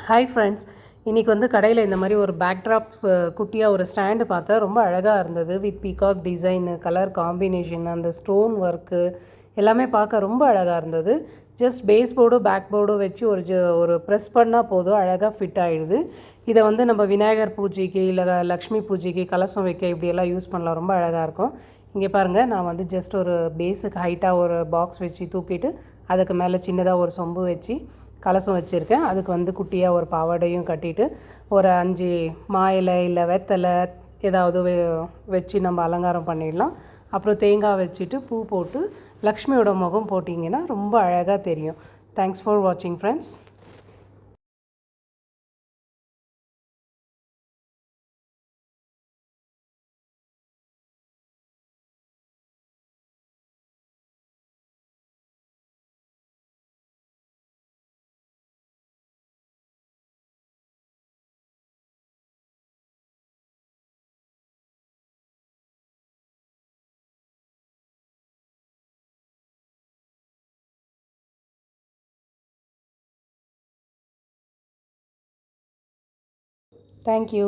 Hi friends, இன்றைக்கி வந்து கடையில் இந்த மாதிரி ஒரு பேக்ட்ராப் குட்டியாக ஒரு ஸ்டாண்டு பார்த்தேன். ரொம்ப அழகாக இருந்தது. With peacock design, colour combination, அந்த ஸ்டோன் ஒர்க்கு எல்லாமே பார்க்க ரொம்ப அழகாக இருந்தது. ஜஸ்ட் பேஸ் போர்டும் பேக் போர்டும் வச்சு ஒரு ப்ரெஸ் பண்ணால் போதும், அழகாக ஃபிட் ஆகிடுது. இதை வந்து நம்ம விநாயகர் பூஜைக்கு இல்லை லக்ஷ்மி பூஜைக்கு கலசம் வைக்க இப்படியெல்லாம் யூஸ் பண்ணலாம். ரொம்ப அழகாக இருக்கும். இங்கே பாருங்கள், நான் வந்து ஜஸ்ட் ஒரு பேஸுக்கு ஹைட்டாக ஒரு பாக்ஸ் வச்சு தூக்கிட்டு அதுக்கு மேலே சின்னதாக ஒரு சொம்பு வச்சு கலசம் வச்சுருக்கேன். அதுக்கு வந்து குட்டியாக ஒரு பாவாடையும் கட்டிட்டு ஒரு 5 மா இலை இல்லை வெத்தலை ஏதாவது வச்சு நம்ம அலங்காரம் பண்ணிடலாம். அப்புறம் தேங்காய் வச்சுட்டு பூ போட்டு லக்ஷ்மியோட முகம் போட்டிங்கன்னா ரொம்ப அழகாக தெரியும். தேங்க்ஸ் ஃபார் வாட்சிங் ஃப்ரெண்ட்ஸ். தேங்க்யூ.